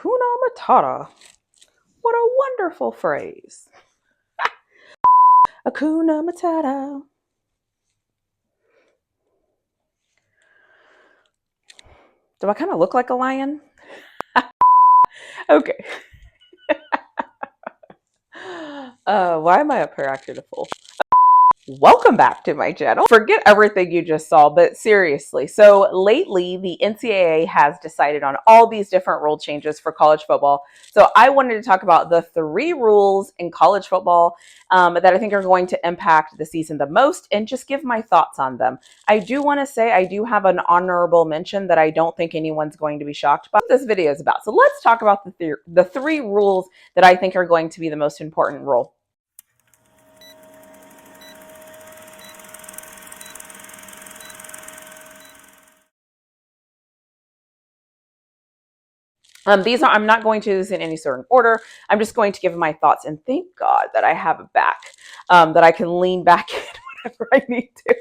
Hakuna Matata. What a wonderful phrase. Hakuna Matata. Do I kind of look like a lion? Okay. Why am I up here acting a fool? Welcome back to my channel. Forget everything you just saw, but seriously. So lately, the NCAA has decided on all these different rule changes for college football. So I wanted to talk about the 3 rules in college football that I think are going to impact the season the most and just give my thoughts on them. I do want to say I do have an honorable mention that I don't think anyone's going to be shocked by what this video is about. So let's talk about the 3 rules that I think are going to be the most important rule. I'm not going to do this in any certain order. I'm just going to give my thoughts, and thank God that I have a back that I can lean back in whenever I need to.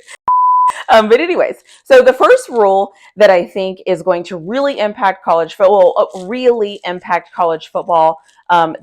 But anyways, so the first rule that I think is going to really impact college football,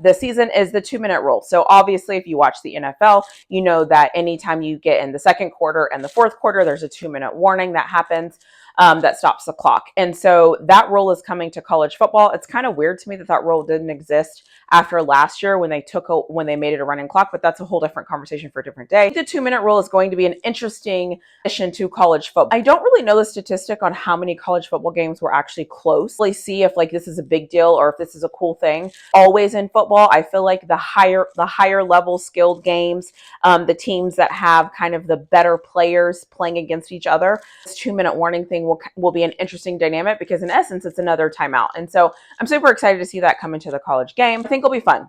this season is the 2-minute rule. So obviously, if you watch the NFL, you know that anytime you get in the second quarter and the fourth quarter, there's a 2-minute warning that happens. That stops the clock. And so that rule is coming to college football. It's kind of weird to me that that rule didn't exist after last year when they made it a running clock, but that's a whole different conversation for a different day. The 2-minute rule is going to be an interesting addition to college football. I don't really know the statistic on how many college football games were actually close. See if this is a big deal or if this is a cool thing. Always in football, I feel like the higher level skilled games, the teams that have kind of the better players playing against each other, this 2-minute warning thing will be an interesting dynamic because in essence, it's another timeout. And so I'm super excited to see that come into the college game. I think it'll be fun.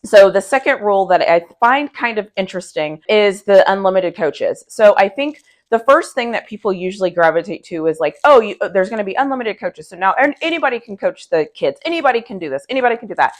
So the second rule that I find kind of interesting is the unlimited coaches. So I think the first thing that people usually gravitate to is there's going to be unlimited coaches. So now anybody can coach the kids. Anybody can do this. Anybody can do that.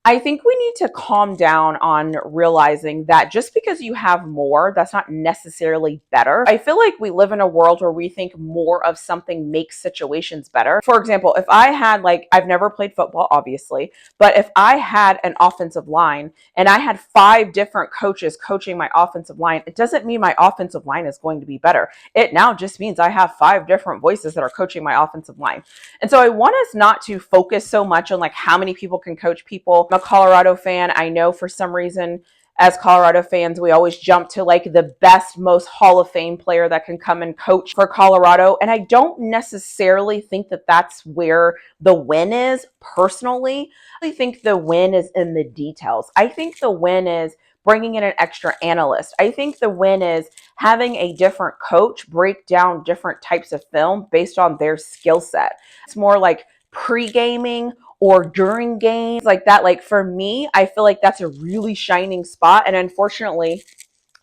I think we need to calm down on realizing that just because you have more, that's not necessarily better. I feel like we live in a world where we think more of something makes situations better. For example, if I had I've never played football, obviously, but if I had an offensive line and I had 5 different coaches coaching my offensive line, it doesn't mean my offensive line is going to be better. It now just means I have 5 different voices that are coaching my offensive line. And so I want us not to focus so much on how many people can coach people. I'm a Colorado fan. I know for some reason as Colorado fans, we always jump to the best, most Hall of Fame player that can come and coach for Colorado. And I don't necessarily think that that's where the win is personally. I think the win is in the details. I think the win is bringing in an extra analyst. I think the win is having a different coach break down different types of film based on their skill set. It's more like pre-gaming or during games like that. For me, I feel like that's a really shining spot. And unfortunately,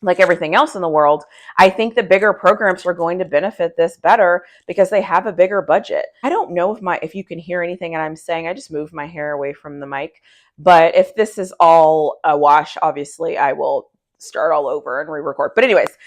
like everything else in the world, I think the bigger programs are going to benefit this better because they have a bigger budget. I don't know if you can hear anything that I'm saying. I just moved my hair away from the mic. But if this is all a wash, obviously I will start all over and re-record. But anyways,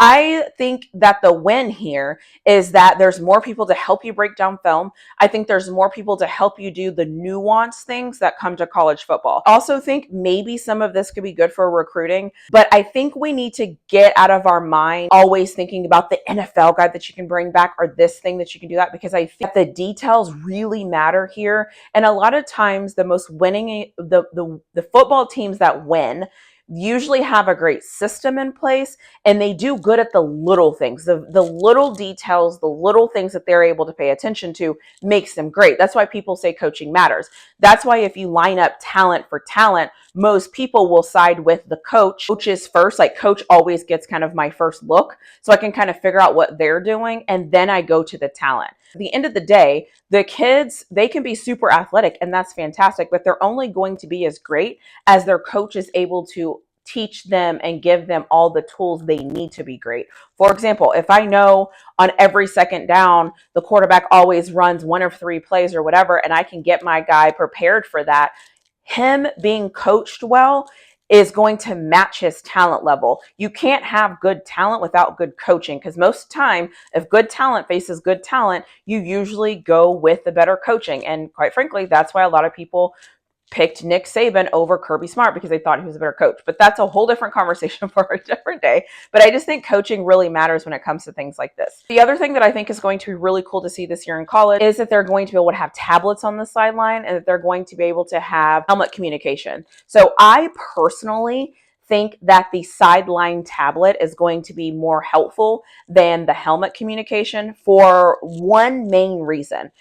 I think that the win here is that there's more people to help you break down film. I think there's more people to help you do the nuanced things that come to college football. I also think maybe some of this could be good for recruiting, but I think we need to get out of our mind always thinking about the NFL guy that you can bring back or this thing that you can do that, because I think the details really matter here. And a lot of times the most winning, the football teams that win usually have a great system in place, and they do good at the little things, the little details, the little things that they're able to pay attention to makes them great. That's why people say coaching matters. That's why if you line up talent for talent, most people will side with the coaches first. Coach always gets kind of my first look, so I can kind of figure out what they're doing, and then I go to the talent. At the end of the day, the kids, they can be super athletic, and that's fantastic, but they're only going to be as great as their coach is able to teach them and give them all the tools they need to be great. For example, if I know on every second down, the quarterback always runs 1 of 3 plays or whatever, and I can get my guy prepared for that, him being coached well is going to match his talent level. You can't have good talent without good coaching, because most of the time, if good talent faces good talent, you usually go with the better coaching. And quite frankly, that's why a lot of people picked Nick Saban over Kirby Smart, because they thought he was a better coach. But that's a whole different conversation for a different day. But I just think coaching really matters when it comes to things like this. The other thing that I think is going to be really cool to see this year in college is that they're going to be able to have tablets on the sideline, and that they're going to be able to have helmet communication. So I personally think that the sideline tablet is going to be more helpful than the helmet communication for one main reason.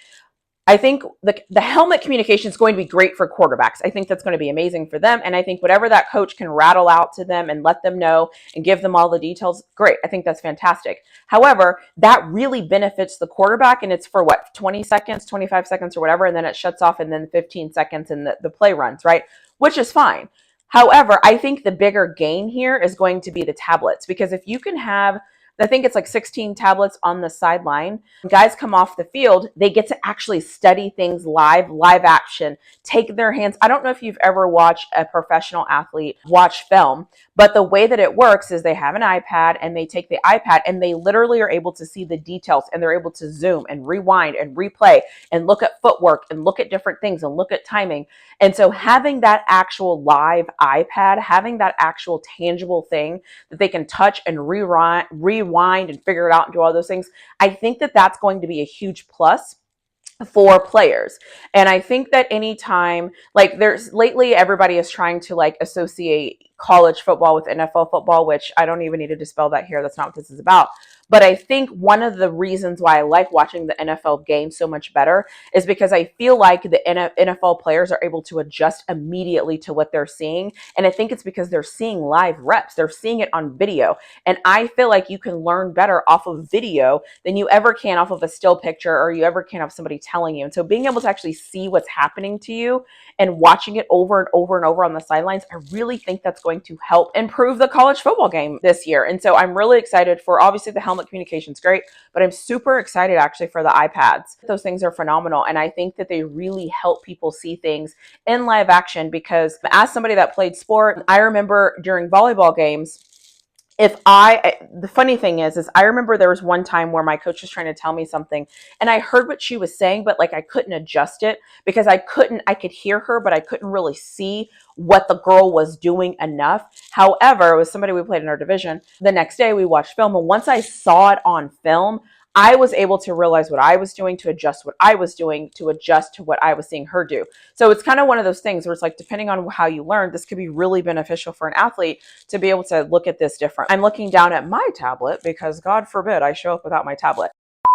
I think the helmet communication is going to be great for quarterbacks. I think that's going to be amazing for them. And I think whatever that coach can rattle out to them and let them know and give them all the details, great. I think that's fantastic. However, that really benefits the quarterback, and it's for what, 20 seconds, 25 seconds or whatever, and then it shuts off, and then 15 seconds and the play runs, right? Which is fine. However, I think the bigger gain here is going to be the tablets, because if you can have, I think it's like 16 tablets on the sideline. When guys come off the field, they get to actually study things live action, take their hands. I don't know if you've ever watched a professional athlete watch film, but the way that it works is they have an iPad, and they take the iPad and they literally are able to see the details, and they're able to zoom and rewind and replay and look at footwork and look at different things and look at timing. And so having that actual live iPad, having that actual tangible thing that they can touch and rewind and figure it out and do all those things, I think that that's going to be a huge plus for players. And I think that anytime, like, there's lately everybody is trying to like associate college football with NFL football, which I don't even need to dispel that here. That's not what this is about. But I think one of the reasons why I like watching the NFL game so much better is because I feel like the NFL players are able to adjust immediately to what they're seeing. And I think it's because they're seeing live reps. They're seeing it on video. And I feel like you can learn better off of video than you ever can off of a still picture, or you ever can have somebody telling you. And so being able to actually see what's happening to you and watching it over and over and over on the sidelines, I really think that's going to help improve the college football game this year. And so I'm really excited for, obviously the helmet communication is great, but I'm super excited actually for the iPads. Those things are phenomenal. And I think that they really help people see things in live action, because as somebody that played sport, I remember during volleyball games, the funny thing is I remember there was one time where my coach was trying to tell me something, and I heard what she was saying, but like I couldn't adjust it because I could hear her, but I couldn't really see what the girl was doing enough. However, it was somebody we played in our division. The next day we watched film, and once I saw it on film, I was able to realize what I was doing, to adjust what I was doing, to adjust to what I was seeing her do. So it's kind of one of those things where it's like, depending on how you learn, this could be really beneficial for an athlete to be able to look at this different. I'm looking down at my tablet because God forbid I show up without my tablet.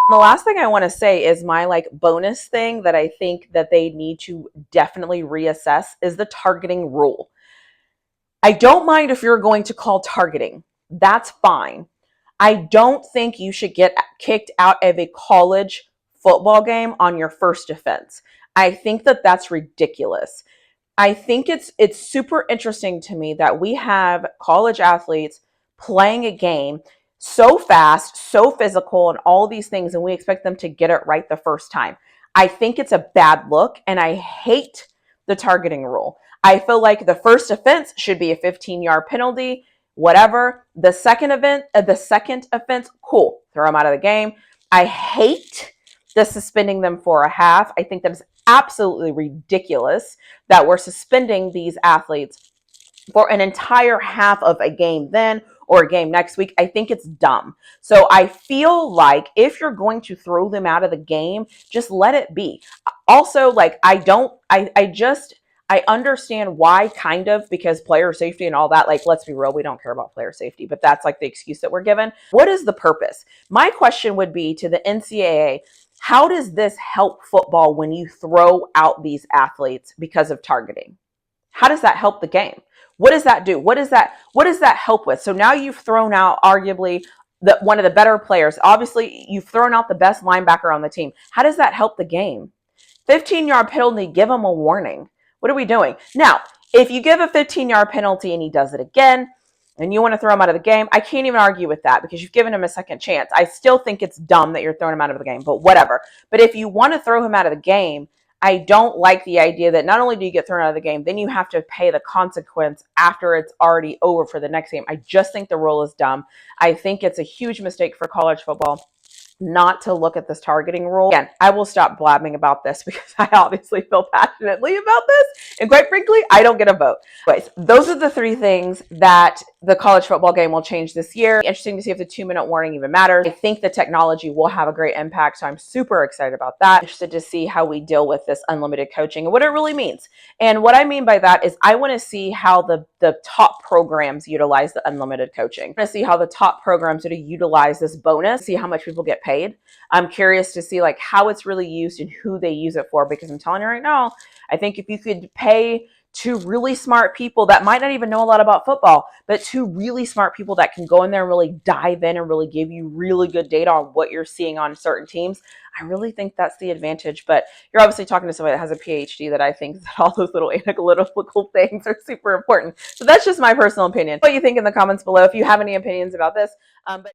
The last thing I want to say is my like bonus thing that I think that they need to definitely reassess is the targeting rule. I don't mind if you're going to call targeting. That's fine. I don't think you should get kicked out of a college football game on your first offense. I think that that's ridiculous. I think it's super interesting to me that we have college athletes playing a game so fast, so physical, and all these things, and we expect them to get it right the first time. I think it's a bad look, and I hate the targeting rule. I feel like the first offense should be a 15-yard penalty. Whatever. The second offense, cool. Throw them out of the game. I hate the suspending them for a half. I think that is absolutely ridiculous that we're suspending these athletes for an entire half of a game then, or a game next week. I think it's dumb. So I feel like if you're going to throw them out of the game, just let it be. Also, like, I understand why, kind of, because player safety and all that. Like, let's be real, we don't care about player safety, but that's like the excuse that we're given. What is the purpose? My question would be to the NCAA, how does this help football when you throw out these athletes because of targeting? How does that help the game? What does that do? What does that help with? So now you've thrown out arguably one of the better players. Obviously, you've thrown out the best linebacker on the team. How does that help the game? 15-yard penalty, give him a warning. What are we doing? Now, if you give a 15-yard penalty and he does it again, and you want to throw him out of the game, I can't even argue with that because you've given him a second chance. I still think it's dumb that you're throwing him out of the game, but whatever. But if you want to throw him out of the game, I don't like the idea that not only do you get thrown out of the game, then you have to pay the consequence after it's already over for the next game. I just think the rule is dumb. I think it's a huge mistake for college football not to look at this targeting rule. Again, I will stop blabbing about this because I obviously feel passionately about this. And quite frankly, I don't get a vote. Anyways, those are the three things that the college football game will change this year. Interesting to see if the 2-minute warning even matters. I think the technology will have a great impact, so I'm super excited about that. Interested to see how we deal with this unlimited coaching and what it really means. And what I mean by that is I want to see how the top programs utilize the unlimited coaching. I want to see how the top programs are to utilize this bonus, see how much people get paid. I'm curious to see like how it's really used and who they use it for, because I'm telling you right now, I think if you could pay two really smart people that might not even know a lot about football, but two really smart people that can go in there and really dive in and really give you really good data on what you're seeing on certain teams, I really think that's the advantage. But you're obviously talking to somebody that has a PhD that I think that all those little analytical things are super important. So that's just my personal opinion. What you think in the comments below if you have any opinions about this. But